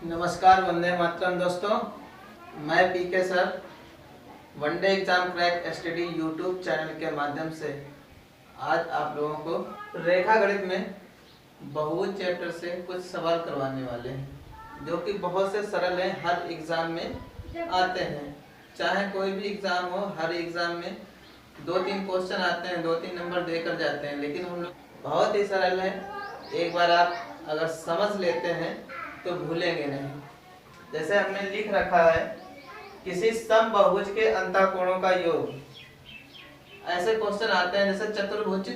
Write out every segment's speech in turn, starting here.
नमस्कार, वंदे मातरम दोस्तों। मैं PK sir one day exam crack STD YouTube channel के माध्यम से आज आप लोगों को रेखा गणित में बहुभुज चैप्टर से कुछ सवाल करवाने वाले हैं, जो कि बहुत से सरल हैं, हर एग्जाम में आते हैं। चाहे कोई भी एग्जाम हो, हर एग्जाम में 2-3 क्वेश्चन आते हैं, 2-3 नंबर देकर जाते हैं, लेकिन हम लोग बहुत ही सरल है। एक बार आप अगर समझ लेते हैं तो भूलेंगे नहीं। जैसे हमने लिख रखा है, किसी समबाहुभुज के अंतःकोणों का योग। ऐसे क्वेश्चन आते हैं जैसे चतुर्भुज,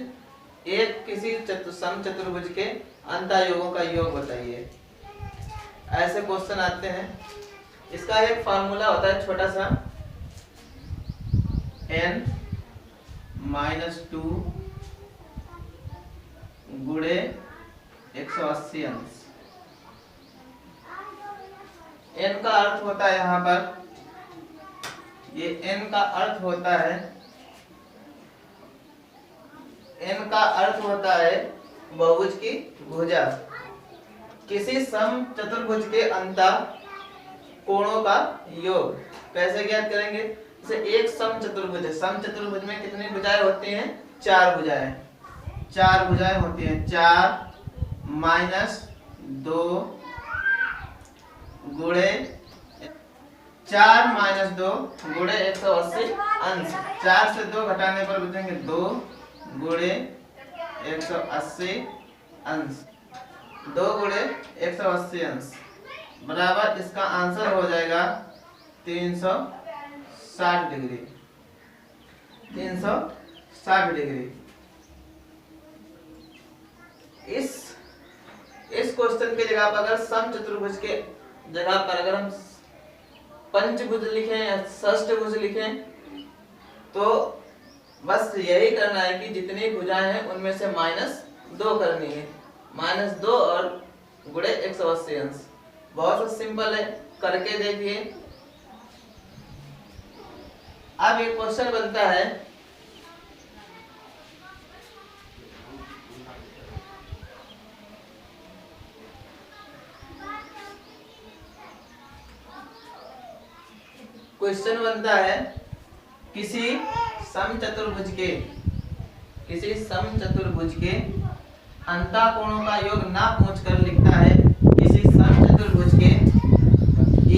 एक किसी समचतुर्भुज के अंतःयोगों का योग बताइए। ऐसे क्वेश्चन आते हैं। इसका एक फार्मूला होता है छोटा सा, n-2 गुणे 180 अंश। n का अर्थ होता है, यहाँ पर ये n का अर्थ होता है, n का अर्थ होता है बहुभुज की भुजा। किसी समचतुर्भुज के अंतःकोणों का योग कैसे ज्ञात करेंगे? जैसे एक समचतुर्भुज है, समचतुर्भुज में कितनी भुजाएं होती हैं? 4 भुजाएं। 4 भुजाएं होती हैं। 4 - 2 गुणे 4 - 2 गुणे 180 अंश। 4 से 2 घटाने पर बचेंगे 2 गुणे 180 अंश। 2 गुणे 180 अंश बराबर इसका आंसर हो जाएगा 360 डिग्री। 360 डिग्री। इस क्वेश्चन के जगह पर अगर समचतुर्भुज के जगह पर अगर हम पंचभुज लिखें या षष्ठभुज लिखें तो बस यही करना है कि जितनी भुजाएं हैं उनमें से -2 करनी है। -2 और गुणे 180 अंश। बहुत सिंपल है, करके देखिए। अब एक क्वेश्चन बनता है, किसी समचतुर्भुज के अंतःकोणों का योग ना पूछकर लिखता है किसी समचतुर्भुज के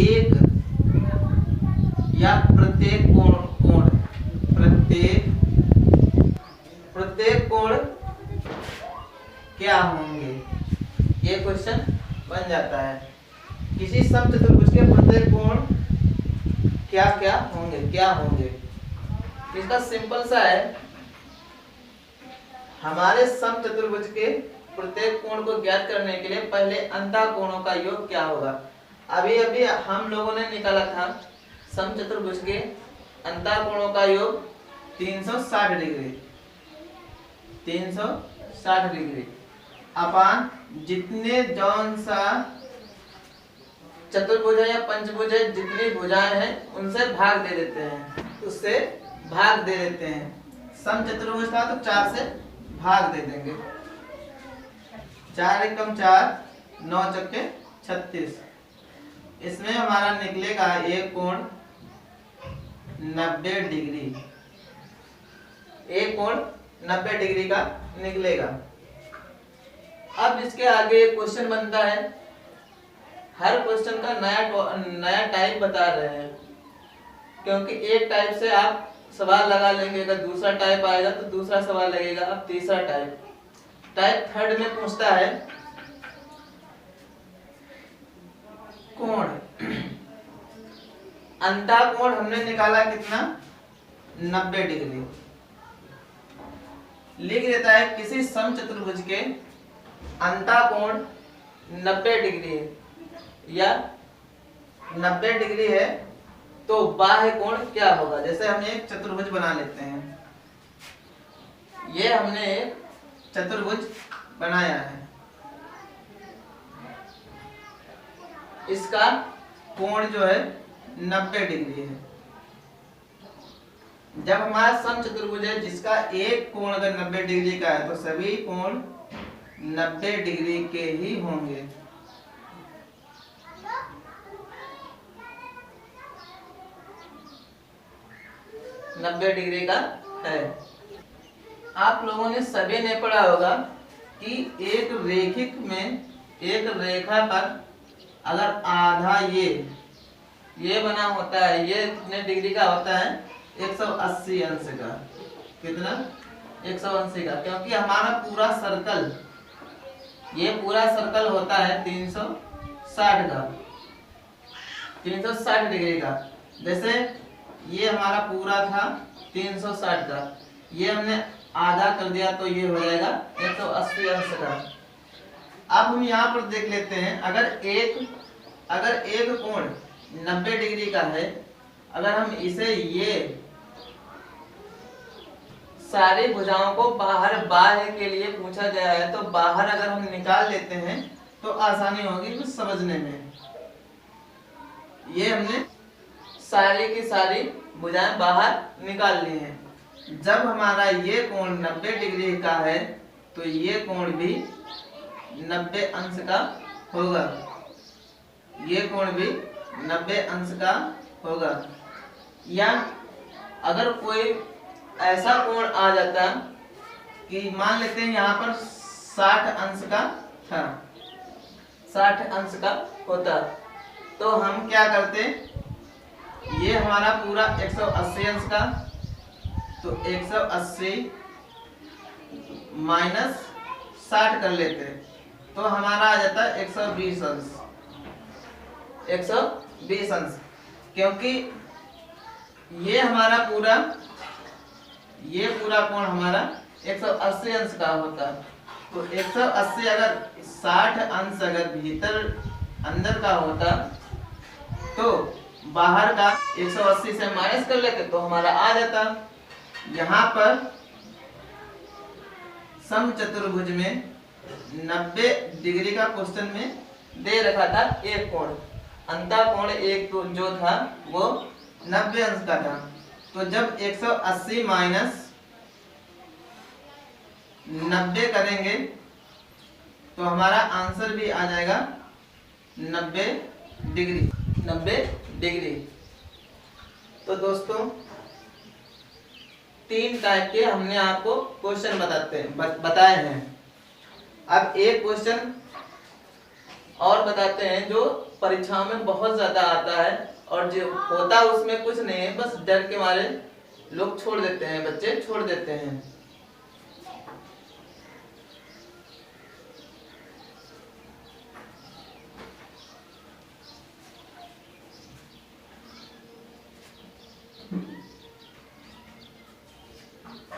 एक या प्रत्येक कोण क्या होंगे। ये क्वेश्चन बन जाता है। किसी समचतुर्भुज के प्रत्येक कोण क्या होंगे। इसका सिंपल सा है, हमारे समचतुर्भुज के प्रत्येक कोण को ज्ञात करने के लिए पहले अंतःकोणों का योग क्या होगा। अभी हम लोगों ने निकाला था समचतुर्भुज के अंतःकोणों का योग 360 डिग्री। 360 डिग्री अपान जितने जौन सा चतुर्भुज है या पंचभुज है, जितनी भुजाएं हैं उनसे भाग दे देते हैं, उससे भाग दे देते हैं। समचतुर्भुज था तो 4 से भाग दे देंगे। 4 एकम 4, 9 चौके 36। इसमें हमारा निकलेगा एक कोण 90 डिग्री। एक कोण 90 डिग्री का निकलेगा। अब इसके आगे क्वेश्चन बनता है, हर क्वेश्चन का नया टाइप बता रहे हैं, क्योंकि एक टाइप से आप सवाल लगा लेंगे, अगर दूसरा टाइप आएगा तो दूसरा सवाल लगेगा। अब तीसरा टाइप 3rd में पूछता है कोण। अंतःकोण हमने निकाला कितना? 90 डिग्री। लिख देता है किसी समचतुर्भुज के अंतःकोण 90 डिग्री है या 90 डिग्री है तो बाह्य कोण क्या होगा। जैसे हम एक चतुर्भुज बना लेते हैं। ये हमने एक चतुर्भुज बनाया है, इसका कोण जो है 90 डिग्री है। जब हमारा समचतुर्भुज है जिसका एक कोण अगर 90 डिग्री का है तो सभी कोण 90 डिग्री के ही होंगे। 90 डिग्री का है। आप लोगों ने सभी ने पढ़ा होगा कि एक रेखिक में एक रेखा पर अगर आधा ये बना होता है, ये कितने डिग्री का होता है? 180 अंश का। कितना? 180 का, क्योंकि हमारा पूरा सर्कल, ये पूरा सर्कल होता है 360 का, 360 डिग्री का। जैसे ये हमारा पूरा था 360 का, ये हमने आधा कर दिया तो ये हो जाएगा 180 अंश का। अब हम यहाँ पर देख लेते हैं, अगर एक कोण 90 डिग्री का है, अगर हम इसे ये सारी भुजाओं को बाहर बाह्य के लिए पूछा गया है, तो बाहर अगर हम निकाल लेते हैं तो आसानी होगी कुछ समझने में। ये हमने सारी की सारी भुजाएं बाहर निकाल ली हैं। जब हमारा ये कोण 90 डिग्री का है तो ये कोण भी 90 अंश का होगा, ये कोण भी 90 अंश का होगा। या अगर कोई ऐसा कोण आ जाता कि मान लेते हैं यहाँ पर 60 अंश का था, 60 अंश का होता, तो हम क्या करते, ये हमारा पूरा 180 अंश का, तो 180 माइनस 60 कर लेते, तो हमारा आ जाता है 120 अंश, 120 अंश। क्योंकि ये हमारा पूरा कोण हमारा 180 अंश का होता, तो 180 अगर 60 अंश अगर भीतर अंदर का होता तो बाहर का 180 से माइनस कर लेते तो हमारा आ जाता। यहाँ पर समचतुर्भुज में 90 डिग्री का क्वेश्चन में दे रखा था एक कोण, अंतः कोण एक जो था वो 90 अंश का था। तो जब 180 माइनस 90 करेंगे तो हमारा आंसर भी आ जाएगा 90 डिग्री, 90 डिग्री। तो दोस्तों 3 टाइप के हमने आपको क्वेश्चन बताए हैं। अब एक क्वेश्चन और बताते हैं जो परीक्षाओं में बहुत ज्यादा आता है और जो होता उसमें कुछ नहीं है, बस डर के मारे लोग छोड़ देते हैं, बच्चे छोड़ देते हैं।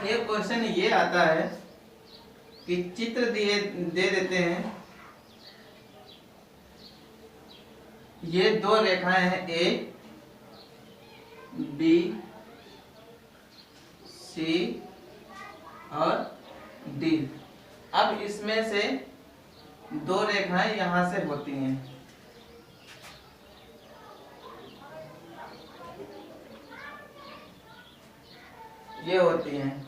एक क्वेश्चन ये आता है कि चित्र दे देते हैं, ये 2 रेखाएं हैं ए बी सी और डी। अब इसमें से 2 रेखाएं यहां से होती हैं, ये होती हैं।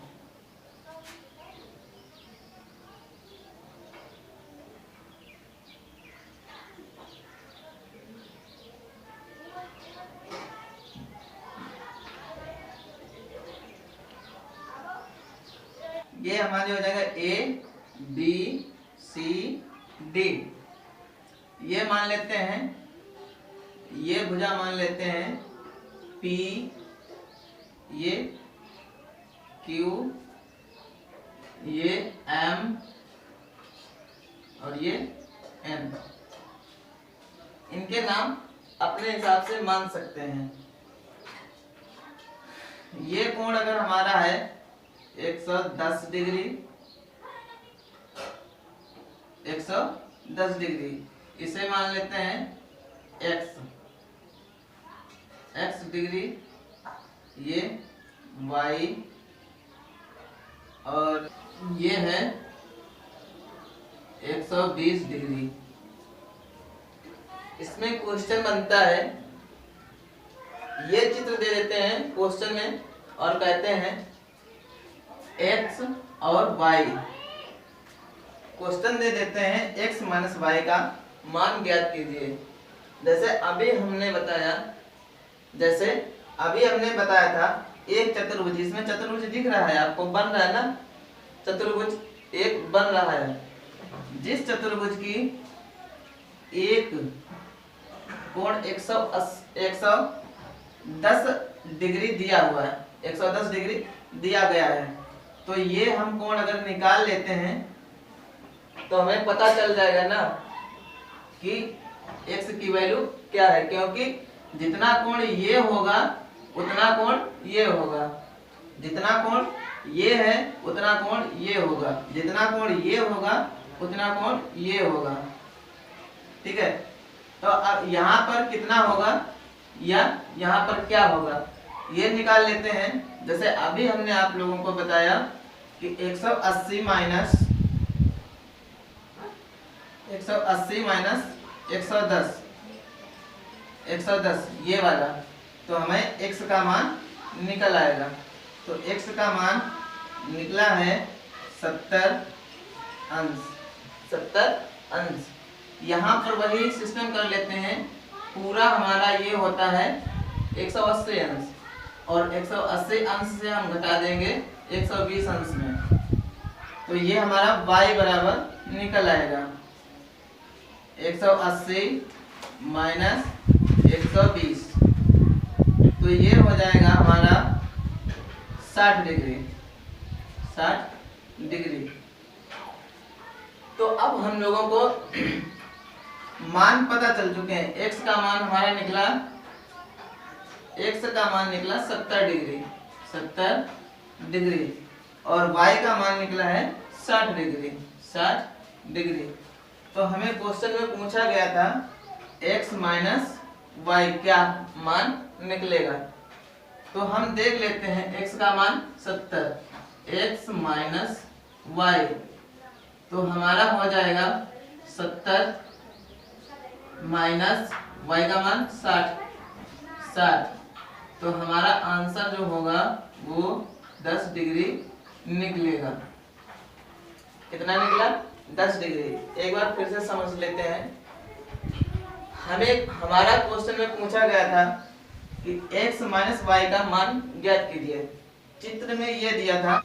ये हमारे हो जाएगा ए बी सी डी। ये मान लेते हैं, ये भुजा मान लेते हैं पी, ये क्यू, ये एम और ये एन। इनके नाम अपने हिसाब से मान सकते हैं। ये कोण अगर हमारा है 110 डिग्री, 110 डिग्री, इसे मान लेते हैं x डिग्री, ये y और ये है 120 डिग्री। इसमें क्वेश्चन बनता है, ये चित्र दे देते हैं क्वेश्चन में और कहते हैं x और y, क्वेश्चन दे देते हैं x माइनस y का मान ज्ञात कीजिए। जैसे अभी हमने बताया था एक चतुर्भुज, इसमें चतुर्भुज दिख रहा है आपको, बन रहा है ना, चतुर्भुज एक बन रहा है। जिस चतुर्भुज की एक कोण 110 डिग्री दिया हुआ है, 110 डिग्री दिया गया है, तो ये हम कोण अगर निकाल लेते हैं तो हमें पता चल जाएगा ना कि x की वैल्यू क्या है, क्योंकि जितना कोण ये होगा उतना कोण ये होगा, जितना कोण ये है उतना कोण ये होगा, जितना कोण ये होगा उतना कोण ये होगा। ठीक है, तो अब यहाँ पर कितना होगा या यहाँ पर क्या होगा ये निकाल लेते हैं। जैसे अभी हमने आप लोगों को बताया कि 180 माइनस 110 ये वाला, तो हमें x का मान निकल आएगा। तो x का मान निकला है 70 अंश। यहाँ पर वही सिस्टम कर लेते हैं, पूरा हमारा ये होता है 180 अंश, और 180 अंश से हम घटा देंगे 120 अंश में, तो ये हमारा y बराबर निकल आएगा 180 माइनस 120, तो ये हो जाएगा हमारा 60 डिग्री। तो अब हम लोगों को मान पता चल चुके हैं। x का मान हमारा निकला, x का मान निकला 70 डिग्री, और y का मान निकला है 60 डिग्री। तो हमें क्वेश्चन में पूछा गया था x माइनस वाई क्या मान निकलेगा, तो हम देख लेते हैं। x का मान 70, x माइनस वाई, तो हमारा हो जाएगा 70 माइनस y का मान 60, तो हमारा आंसर जो होगा वो 10 डिग्री निकलेगा। कितना निकला? 10 डिग्री। एक बार फिर से समझ लेते हैं। हमें हमारा क्वेश्चन में पूछा गया था कि x माइनस वाई का मान ज्ञात कीजिए। चित्र में ये दिया था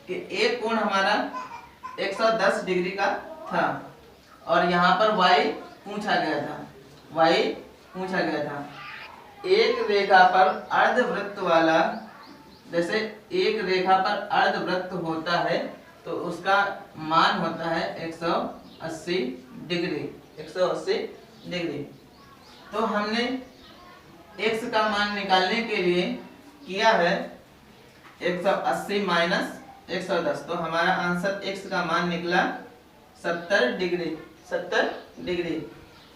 कि एक कोण हमारा 110 डिग्री का था, और यहाँ पर y पूछा गया था। एक रेखा पर अर्धवृत्त वाला, जैसे एक रेखा पर अर्धवृत्त होता है तो उसका मान होता है 180 डिग्री। तो हमने x का मान निकालने के लिए किया है 180 माइनस 110, तो हमारा आंसर x का मान निकला 70 डिग्री।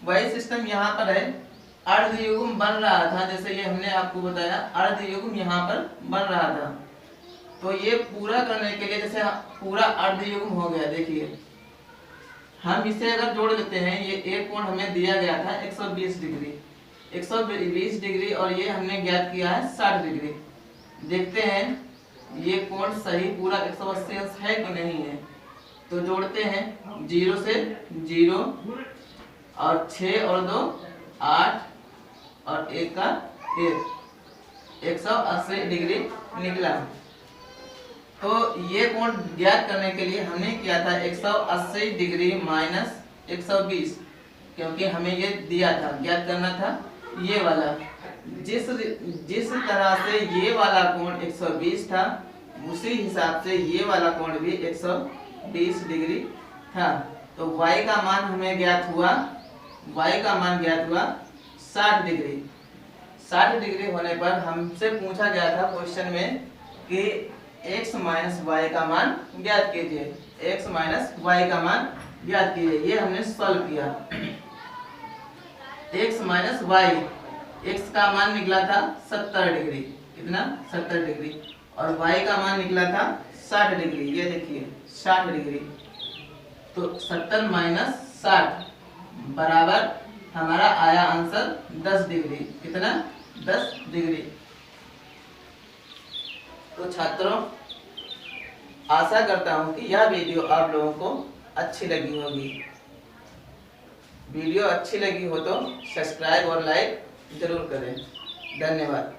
वही सिस्टम यहाँ पर है, अर्धयुग्म बन रहा था, जैसे ये हमने आपको बताया अर्धयुग्म यहाँ पर बन रहा था, तो ये पूरा करने के लिए जैसे पूरा अर्धयुग्म हो गया। देखिए हम इसे अगर जोड़ लेते हैं, ये एक कोण हमें दिया गया था 120 डिग्री, और ये हमने ज्ञात किया है 60 डिग्री। देखते हैं ये कोण सही पूरा 180 अंश है कि नहीं है, तो जोड़ते हैं 0 से 0, और 6 और 2 8, और 1 का 1, 180 डिग्री निकला। तो ये कोण ज्ञात करने के लिए हमने किया था 180 डिग्री माइनस 120, क्योंकि हमें ये दिया था, ज्ञात करना था ये वाला। जिस तरह से ये वाला कोण 120 था, उसी हिसाब से ये वाला कोण भी 120 डिग्री था। तो y का मान हमें ज्ञात हुआ, 60 डिग्री। 60 डिग्री होने पर हमसे पूछा गया था क्वेश्चन में कि x माइनस वाई का मान ज्ञात कीजिए, x माइनस वाई का मान ज्ञात कीजिए। ये हमने सॉल्व किया। x माइनस वाई, x का मान निकला था 70 डिग्री, कितना 70 डिग्री, और y का मान निकला था 60 डिग्री। ये देखिए 60 डिग्री, तो 70 माइनस 60 बराबर हमारा आया आंसर 10 डिग्री। कितना? 10 डिग्री। तो छात्रों, आशा करता हूं कि यह वीडियो आप लोगों को अच्छी लगी होगी। वीडियो अच्छी लगी हो तो सब्सक्राइब और लाइक जरूर करें। धन्यवाद।